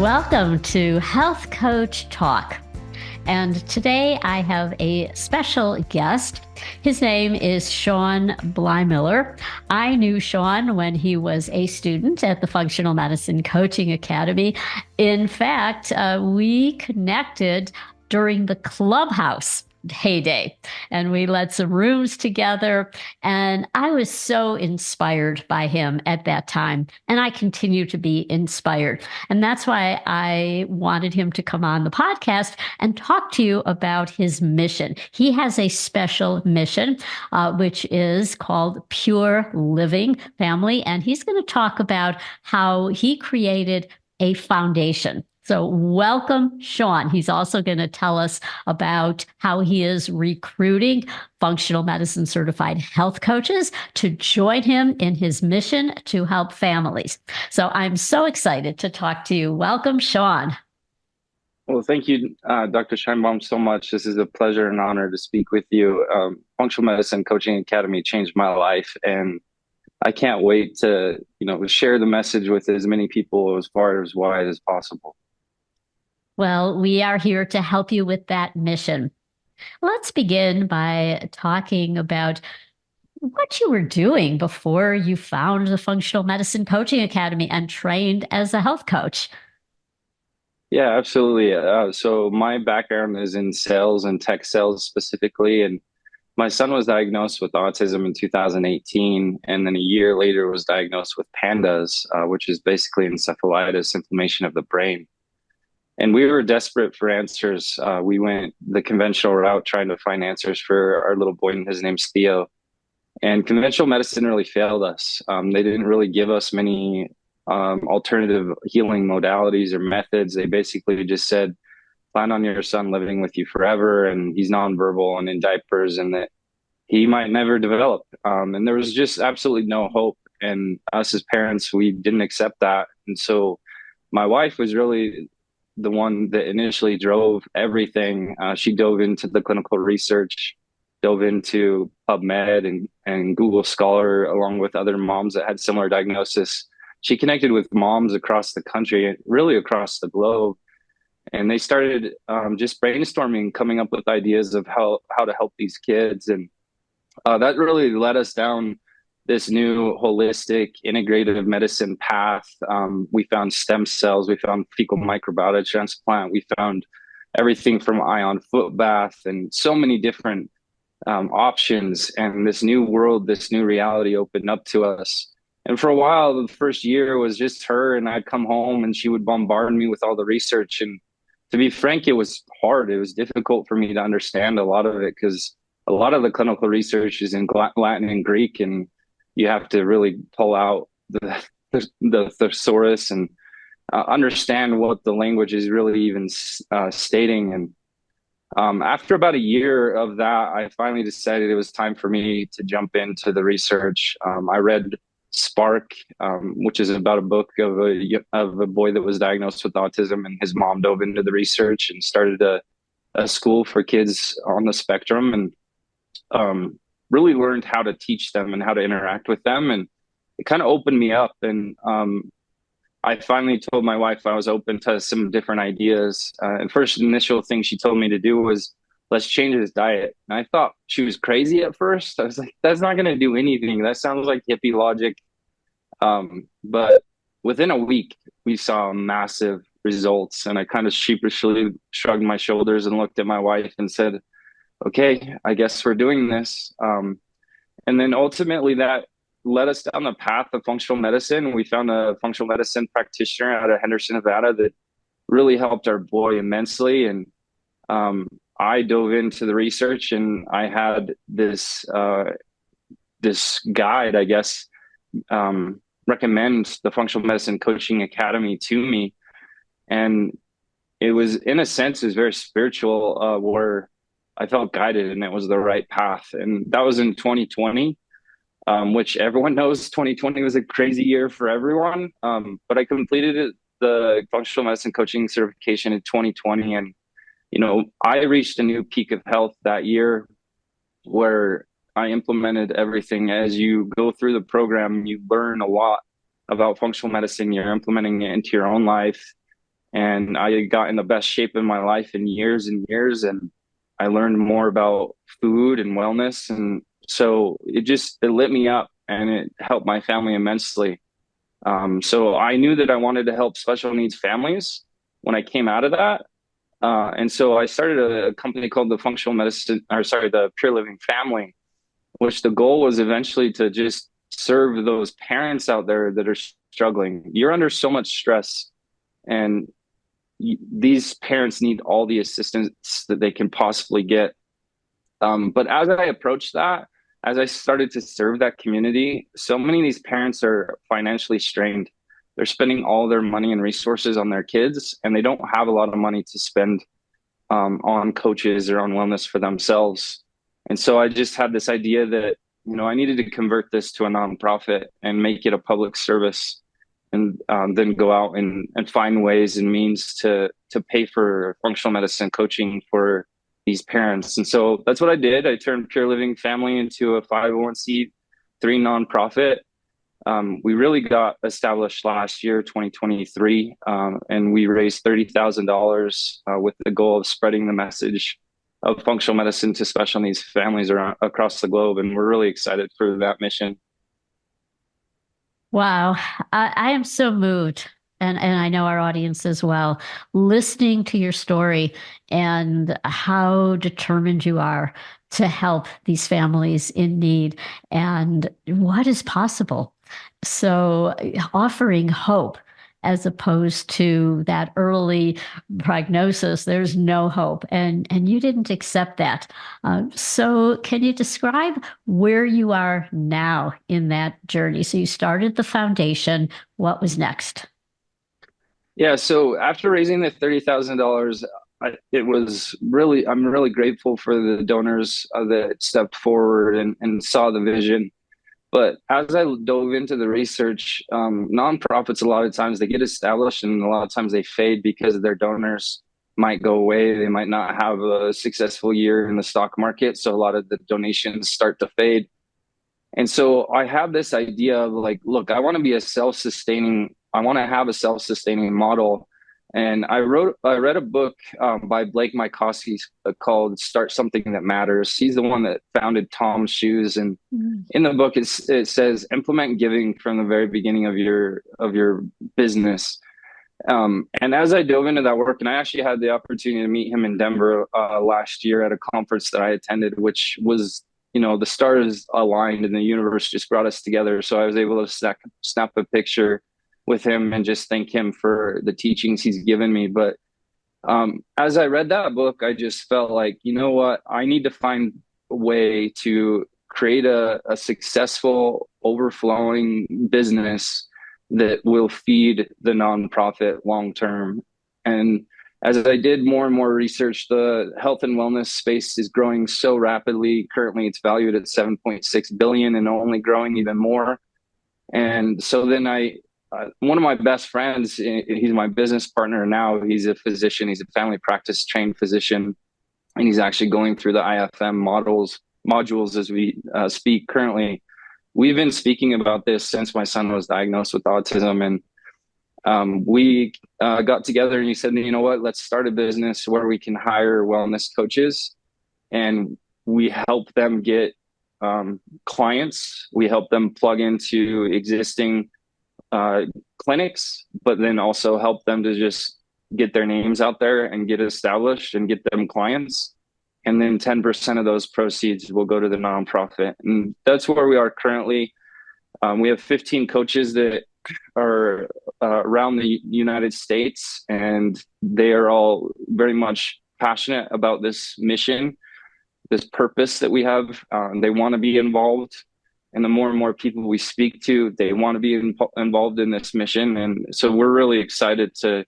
Welcome to Health Coach Talk. And today I have a special guest. His name is Shawn Blymiller. I knew Shawn when he was a student at the Functional Medicine Coaching Academy. In fact, we connected during the Clubhouse heyday, and we led some rooms together, and I was so inspired by him at that time, and I continue to be inspired, and that's why I wanted him to come on the podcast and talk to you about his mission. He has a special mission, which is called Pure Living Family, and he's going to talk about how he created a foundation. So welcome, Shawn. He's also going to tell us about how he is recruiting functional medicine certified health coaches to join him in his mission to help families. So I'm so excited to talk to you. Welcome, Shawn. Well, thank you, Dr. Scheinbaum, so much. This is a pleasure and honor to speak with you. Functional Medicine Coaching Academy changed my life, and I can't wait to, share the message with as many people as far as wide as possible. Well, we are here to help you with that mission. Let's begin by talking about what you were doing before you found the Functional Medicine Coaching Academy and trained as a health coach. Yeah, absolutely. So my background is in sales and tech sales specifically, and my son was diagnosed with autism in 2018, and then a year later was diagnosed with PANDAS, which is basically encephalitis, inflammation of the brain. And we were desperate for answers. We went the conventional route trying to find answers for our little boy, and his name's Theo. And conventional medicine really failed us. They didn't really give us many alternative healing modalities or methods. They basically just said, plan on your son living with you forever, and he's nonverbal and in diapers, and that he might never develop. And there was just absolutely no hope. And us as parents, we didn't accept that. And so my wife was really the one that initially drove everything. She dove into the clinical research, dove into PubMed and Google Scholar, along with other moms that had similar diagnosis. She connected with moms across the country, really across the globe. And they started just brainstorming, coming up with ideas of how to help these kids. And that really led us down this new holistic integrative medicine path. We found stem cells, we found fecal microbiota transplant, we found everything from ion foot bath and so many different options. And this new world, this new reality opened up to us. And for a while, the first year was just her, and I'd come home and she would bombard me with all the research. And to be frank, it was hard. It was difficult for me to understand a lot of it because a lot of the clinical research is in Latin and Greek, and you have to really pull out the thesaurus and understand what the language is really even stating. And after about a year of that, I finally decided it was time for me to jump into the research. I read Spark, which is about a book of a boy that was diagnosed with autism, and his mom dove into the research and started a school for kids on the spectrum, and really learned how to teach them and how to interact with them. And it kind of opened me up. And I finally told my wife I was open to some different ideas. And first initial thing she told me to do was, let's change his diet. And I thought she was crazy at first. I was like, that's not going to do anything. That sounds like hippie logic. But within a week, we saw massive results. And I kind of sheepishly shrugged my shoulders and looked at my wife and said, okay, I guess we're doing this. And then ultimately that led us down the path of functional medicine. We found a functional medicine practitioner out of Henderson, Nevada that really helped our boy immensely. And I dove into the research, and I had this guide, I guess, recommend the Functional Medicine Coaching Academy to me. And it was, in a sense, is very spiritual, where I felt guided and it was the right path. And that was in 2020, which everyone knows 2020 was a crazy year for everyone. But I completed the functional medicine coaching certification in 2020. And, I reached a new peak of health that year where I implemented everything. As you go through the program, you learn a lot about functional medicine. You're implementing it into your own life. and I got in the best shape in my life in years and years. And I learned more about food and wellness. And so it lit me up and it helped my family immensely. So I knew that I wanted to help special needs families when I came out of that. And so I started a company called the Functional Medicine, or sorry, the Pure Living Family, which the goal was eventually to just serve those parents out there that are struggling. You're under so much stress, and these parents need all the assistance that they can possibly get. But as I approached that, as I started to serve that community, so many of these parents are financially strained. They're spending all their money and resources on their kids, and they don't have a lot of money to spend on coaches or on wellness for themselves. And so I just had this idea that, I needed to convert this to a nonprofit and make it a public service, and then go out and find ways and means to pay for functional medicine coaching for these parents. And so that's what I did. I turned Pure Living Family into a 501c3 nonprofit. We really got established last year, 2023, and we raised $30,000 with the goal of spreading the message of functional medicine to special needs families across the globe. And we're really excited for that mission. Wow. I am so moved. And I know our audience as well, listening to your story and how determined you are to help these families in need and what is possible. So, offering hope as opposed to that early prognosis, there's no hope. And you didn't accept that. So, can you describe where you are now in that journey? So, you started the foundation. What was next? Yeah. So after raising the $30,000, I'm really grateful for the donors that stepped forward and saw the vision. But as I dove into the research, nonprofits, a lot of times they get established and a lot of times they fade because their donors might go away. They might not have a successful year in the stock market. So a lot of the donations start to fade. And so I have this idea of like, look, I want to have a self-sustaining model. And I read a book by Blake Mycoskie called Start Something That Matters. He's the one that founded Tom's Shoes. And in the book, it says, implement giving from the very beginning of your business. And as I dove into that work, and I actually had the opportunity to meet him in Denver last year at a conference that I attended, which was, the stars aligned and the universe just brought us together. So I was able to snap a picture with him and just thank him for the teachings he's given me. But as I read that book, I just felt like, you know what, I need to find a way to create a successful, overflowing business that will feed the nonprofit long term. And as I did more and more research, the health and wellness space is growing so rapidly. Currently, it's valued at 7.6 billion and only growing even more. And so then one of my best friends, he's my business partner now. He's a physician. He's a family practice trained physician, and he's actually going through the IFM modules as we speak currently. We've been speaking about this since my son was diagnosed with autism, and we got together and he said, you know what, let's start a business where we can hire wellness coaches and we help them get clients. We help them plug into existing clinics, but then also help them to just get their names out there and get established and get them clients. And then 10% of those proceeds will go to the nonprofit. And that's where we are currently. We have 15 coaches that are around the United States, and they are all very much passionate about this mission, this purpose that we have. They want to be involved. And the more and more people we speak to, they want to be involved in this mission. And so we're really excited to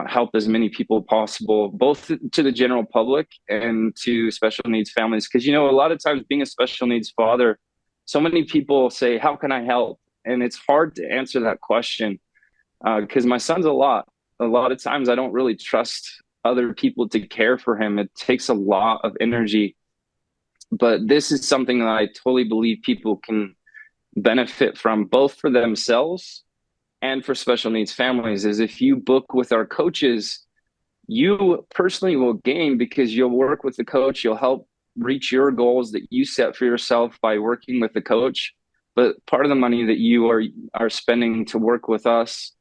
help as many people possible, both to the general public and to special needs families. Because, a lot of times being a special needs father, so many people say, how can I help? And it's hard to answer that question because my son's a lot of times I don't really trust other people to care for him. It takes a lot of energy. But this is something that I totally believe people can benefit from, both for themselves and for special needs families is if you book with our coaches, you personally will gain because you'll work with the coach. You'll help reach your goals that you set for yourself by working with the coach. But part of the money that you are spending to work with us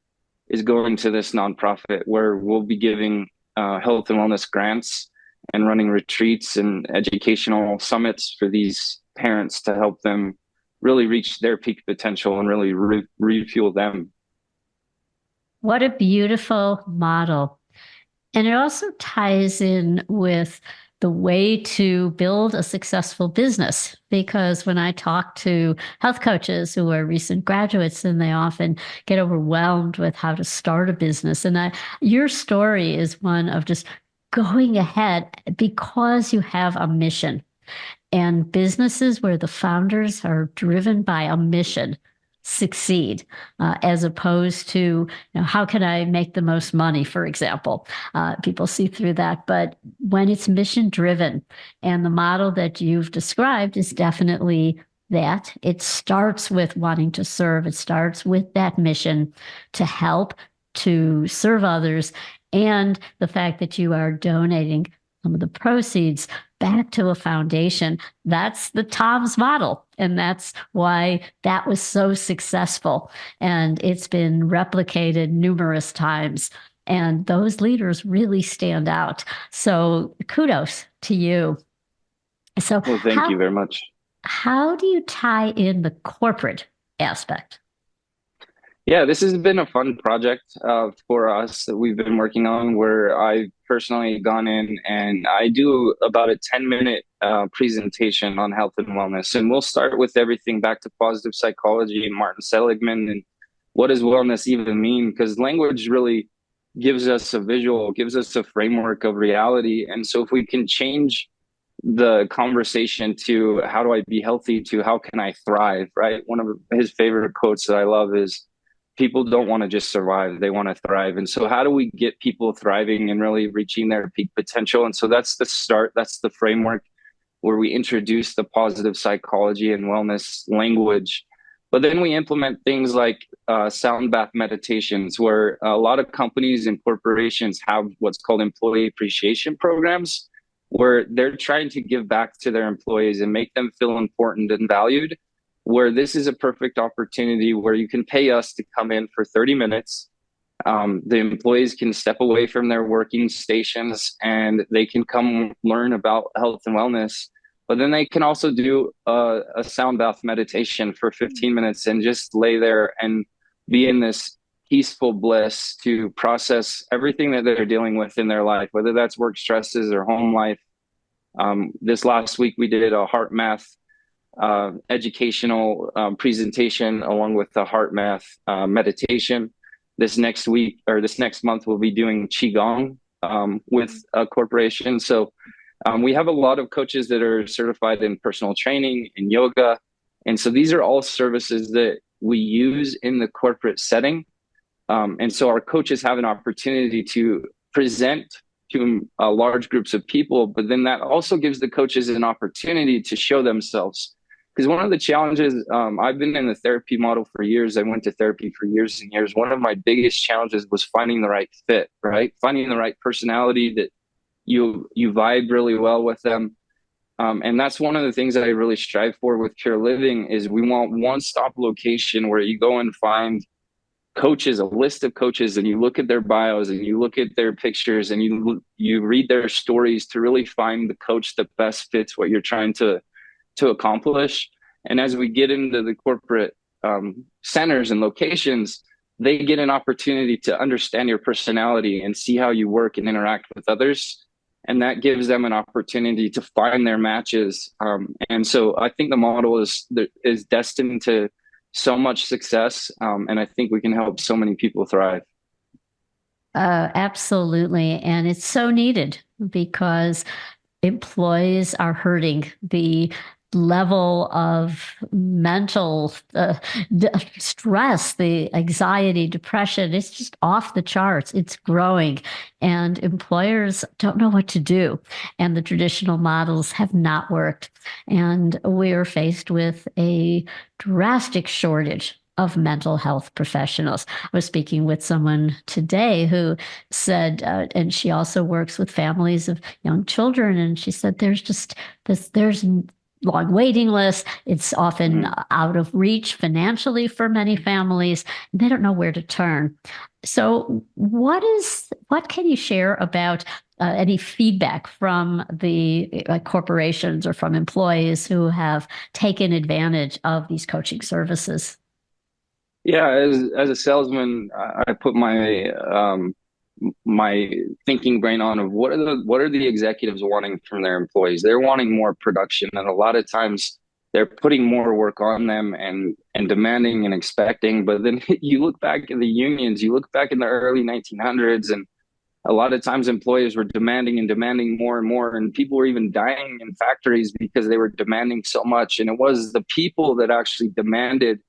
is going to this nonprofit where we'll be giving health and wellness grants and running retreats and educational summits for these parents to help them really reach their peak potential and really refuel them. What a beautiful model. And it also ties in with the way to build a successful business, because when I talk to health coaches who are recent graduates, and they often get overwhelmed with how to start a business. And your story is one of just going ahead because you have a mission. And businesses where the founders are driven by a mission succeed, as opposed to, how can I make the most money, for example. People see through that. But when it's mission driven, and the model that you've described is definitely that, it starts with wanting to serve. It starts with that mission to help, to serve others, and the fact that you are donating some of the proceeds back to a foundation. That's the Tom's model. And that's why that was so successful. And it's been replicated numerous times. And those leaders really stand out. So kudos to you. So well, thank you very much. How do you tie in the corporate aspect? Yeah, this has been a fun project for us that we've been working on, where I've personally gone in and I do about a 10-minute presentation on health and wellness. And we'll start with everything back to positive psychology and Martin Seligman and what does wellness even mean? Because language really gives us a visual, gives us a framework of reality. And so if we can change the conversation to how do I be healthy to how can I thrive, right? One of his favorite quotes that I love is, people don't want to just survive, they want to thrive. And so how do we get people thriving and really reaching their peak potential? And so that's the start, that's the framework where we introduce the positive psychology and wellness language. But then we implement things like sound bath meditations, where a lot of companies and corporations have what's called employee appreciation programs, where they're trying to give back to their employees and make them feel important and valued, where this is a perfect opportunity where you can pay us to come in for 30 minutes. The employees can step away from their working stations and they can come learn about health and wellness. But then they can also do a sound bath meditation for 15 minutes and just lay there and be in this peaceful bliss to process everything that they're dealing with in their life, whether that's work stresses or home life. This last week, we did a heart math educational presentation along with the heart math meditation. This next week or this next month, we'll be doing Qigong with a corporation. So we have a lot of coaches that are certified in personal training and yoga. And so these are all services that we use in the corporate setting. And so our coaches have an opportunity to present to large groups of people, but then that also gives the coaches an opportunity to show themselves. Because one of the challenges, I've been in the therapy model for years. I went to therapy for years and years. One of my biggest challenges was finding the right fit, right? Finding the right personality that you vibe really well with them. And that's one of the things that I really strive for with Pure Living is we want one-stop location where you go and find coaches, a list of coaches, and you look at their bios and you look at their pictures and you read their stories to really find the coach that best fits what you're trying to accomplish. And as we get into the corporate centers and locations, they get an opportunity to understand your personality and see how you work and interact with others. And that gives them an opportunity to find their matches. And so I think the model is destined to so much success. And I think we can help so many people thrive. Absolutely. And it's so needed because employees are hurting. The level of mental stress, the anxiety, depression, it's just off the charts. It's growing and employers don't know what to do. And the traditional models have not worked. And we're faced with a drastic shortage of mental health professionals. I was speaking with someone today who said, and she also works with families of young children, and she said there's just there's long waiting lists. It's often out of reach financially for many families. And they don't know where to turn. So what can you share about any feedback from the corporations or from employees who have taken advantage of these coaching services? Yeah, as a salesman, I put my thinking brain on of what are the executives wanting from their employees? They're wanting more production, and a lot of times they're putting more work on them and demanding and expecting. But then you look back in the unions, you look back in the early 1900s, and a lot of times employers were demanding and demanding more and more, and people were even dying in factories because they were demanding so much. And it was the people that actually demanded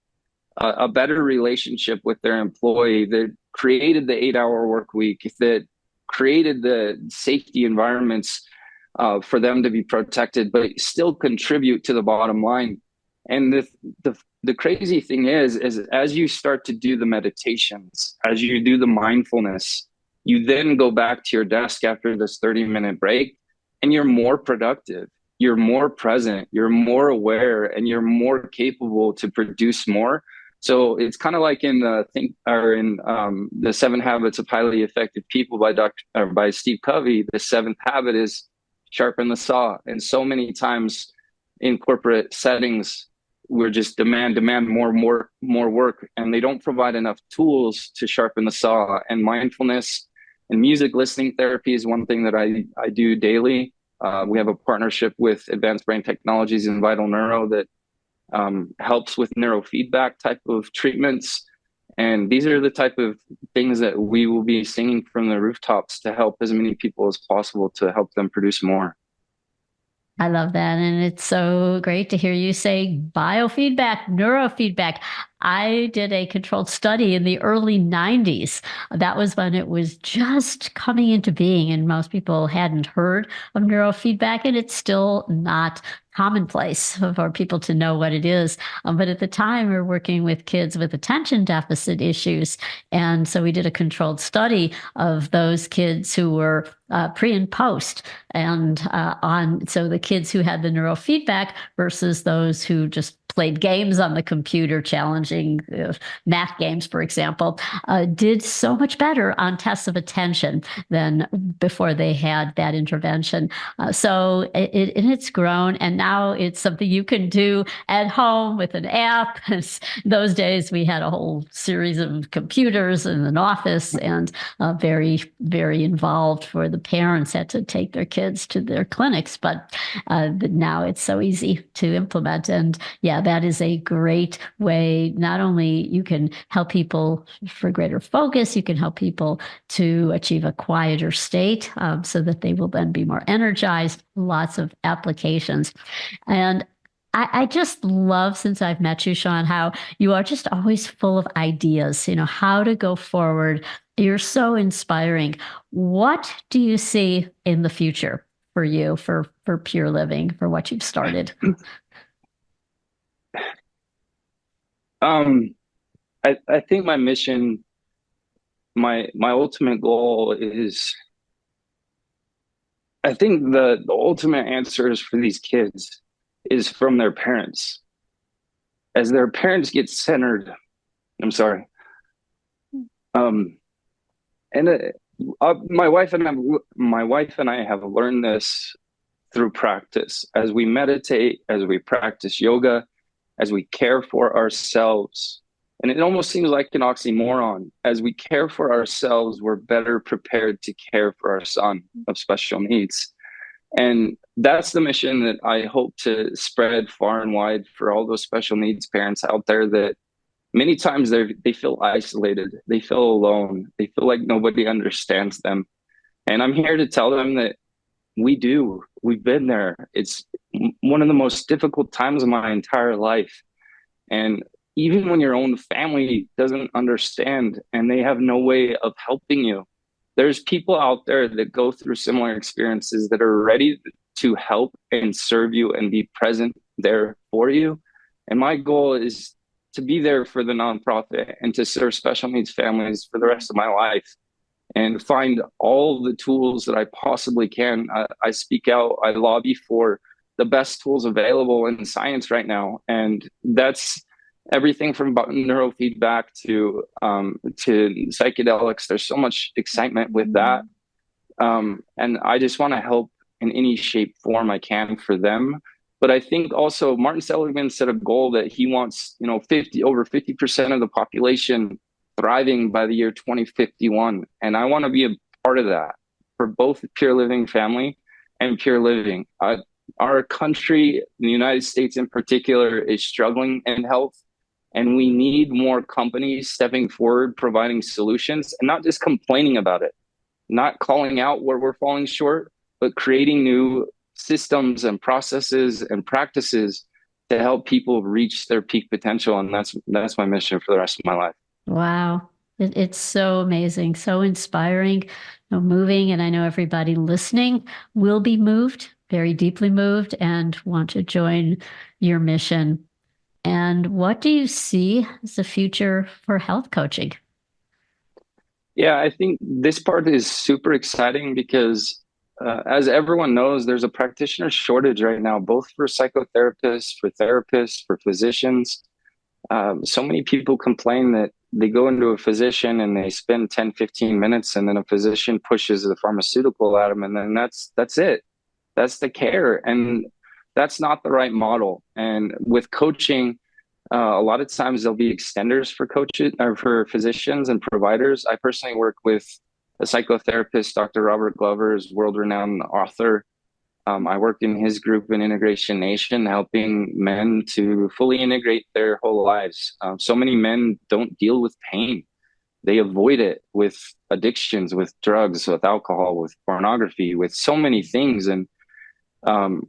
a better relationship with their employee, that created the 8-hour work week, that created the safety environments for them to be protected, but still contribute to the bottom line. And the crazy thing is as you start to do the meditations, as you do the mindfulness, you then go back to your desk after this 30-minute break, and you're more productive, you're more present, you're more aware, and you're more capable to produce more. So it's kind of like in the 7 Habits of Highly Effective People by Steve Covey. The seventh habit is sharpen the saw. And so many times in corporate settings, we're just demand more work, and they don't provide enough tools to sharpen the saw. And mindfulness and music listening therapy is one thing that I do daily. We have a partnership with Advanced Brain Technologies and Vital Neuro that helps with neuro feedback type of treatments. And these are the type of things that we will be singing from the rooftops to help as many people as possible, to help them produce more. I love that. And it's so great to hear you say biofeedback, neurofeedback. I did a controlled study in the early 90s. That was when it was just coming into being, and most people hadn't heard of neurofeedback, and it's still not commonplace for people to know what it is. But at the time, we were working with kids with attention deficit issues. And so we did a controlled study of those kids who were pre and post, and so the kids who had the neurofeedback versus those who just played games on the computer, challenging math games, for example, did so much better on tests of attention than before they had that intervention. So it's grown, and now it's something you can do at home with an app. Those days we had a whole series of computers in an office, and very, very involved for the parents, had to take their kids to their clinics. But now it's so easy to implement. And yeah, that is a great way. Not only you can help people for greater focus, you can help people to achieve a quieter state, so that they will then be more energized. Lots of applications. And I just love, since I've met you, Shawn, how you are just always full of ideas, how to go forward. You're so inspiring. What do you see in the future for you, for Pure Living, for what you've started? I think my mission, my ultimate goal is, I think the ultimate answers for these kids is from their parents. As their parents get centered, I'm sorry. And my wife and I have learned this through practice. As we meditate, as we practice yoga, as we care for ourselves, and it almost seems like an oxymoron. As we care for ourselves, we're better prepared to care for our son of special needs. And that's the mission that I hope to spread far and wide for all those special needs parents out there, that many times they feel isolated, they feel alone, they feel like nobody understands them. And I'm here to tell them that we've been there. It's one of the most difficult times of my entire life. And even when your own family doesn't understand and they have no way of helping you, there's people out there that go through similar experiences that are ready to help and serve you and be present there for you. And my goal is to be there for the nonprofit and to serve special needs families for the rest of my life and find all the tools that I possibly can. I speak out, I lobby for the best tools available in science right now. And that's everything from neurofeedback to psychedelics. There's so much excitement with that. And I just want to help in any shape, form I can for them. But I think also Martin Seligman set a goal that he wants, over 50% of the population thriving by the year 2051. And I want to be a part of that for both Pure Living family and Pure Living. Our country, the United States in particular, is struggling in health. And we need more companies stepping forward, providing solutions, and not just complaining about it, not calling out where we're falling short, but creating new systems and processes and practices to help people reach their peak potential. And that's my mission for the rest of my life. Wow. It's so amazing, so inspiring, moving. And I know everybody listening will be moved, very deeply moved, and want to join your mission. And what do you see as the future for health coaching? Yeah, I think this part is super exciting because as everyone knows, there's a practitioner shortage right now, both for psychotherapists, for therapists, for physicians. So many people complain that they go into a physician and they spend 10, 15 minutes and then a physician pushes the pharmaceutical at them and then that's it. That's the care. And that's not the right model. And with coaching, a lot of times there'll be extenders for coaches or for physicians and providers. I personally work with a psychotherapist, Dr. Robert Glover, is world-renowned author. I work in his group in Integration Nation, helping men to fully integrate their whole lives. So many men don't deal with pain. They avoid it with addictions, with drugs, with alcohol, with pornography, with so many things. And I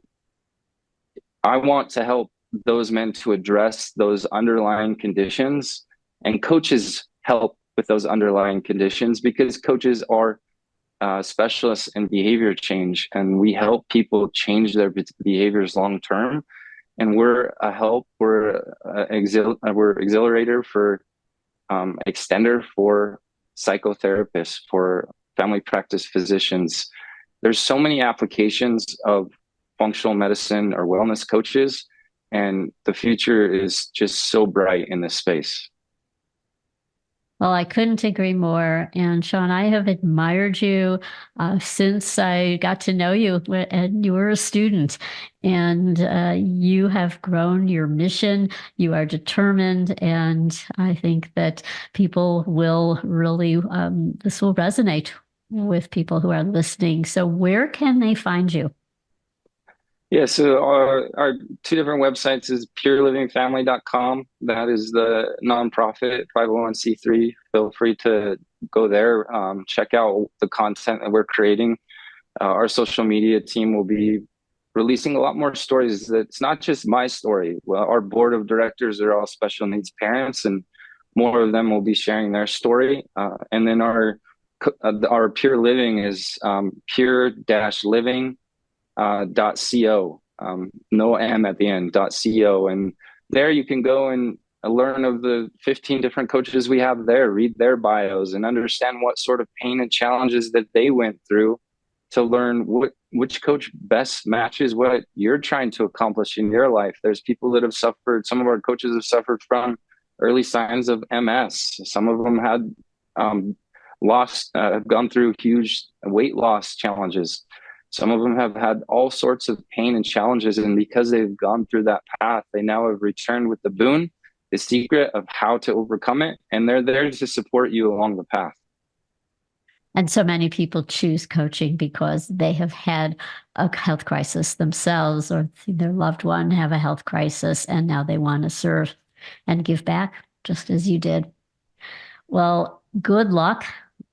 want to help those men to address those underlying conditions, and coaches help with those underlying conditions because coaches are specialists in behavior change, and we help people change their behaviors long term. And we're a help, we're exhilarator for extender for psychotherapists, for family practice physicians. There's so many applications of functional medicine or wellness coaches, and the future is just so bright in this space. Well, I couldn't agree more. And Shawn, I have admired you since I got to know you, and you were a student. And you have grown your mission. You are determined. And I think that people will really, this will resonate with people who are listening. So where can they find you? Yeah, so our two different websites is purelivingfamily.com. That is the nonprofit 501c3. Feel free to go there, check out the content that we're creating. Our social media team will be releasing a lot more stories. That's not just my story. Well, our board of directors are all special needs parents, and more of them will be sharing their story. And then our Pure Living is pure-living.co, no M at the end, .co. And there you can go and learn of the 15 different coaches we have there, read their bios and understand what sort of pain and challenges that they went through to learn which coach best matches what you're trying to accomplish in your life. There's people that have suffered, some of our coaches have suffered from early signs of MS. Some of them had gone through huge weight loss challenges. Some of them have had all sorts of pain and challenges, and because they've gone through that path, they now have returned with the boon, the secret of how to overcome it, and they're there to support you along the path. And so many people choose coaching because they have had a health crisis themselves, or their loved one have a health crisis, and now they want to serve and give back, just as you did. Well, good luck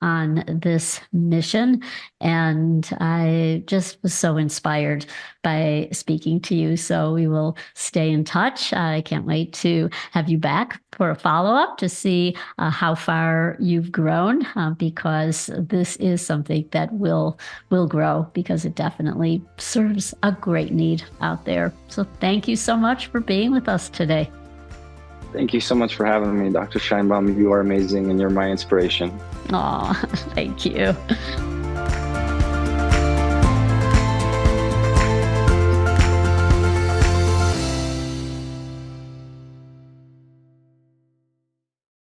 on this mission. And I just was so inspired by speaking to you. So we will stay in touch. I can't wait to have you back for a follow-up to see how far you've grown, because this is something that will grow, because it definitely serves a great need out there. So thank you so much for being with us today. Thank you so much for having me, Dr. Scheinbaum. You are amazing and you're my inspiration. Oh, thank you.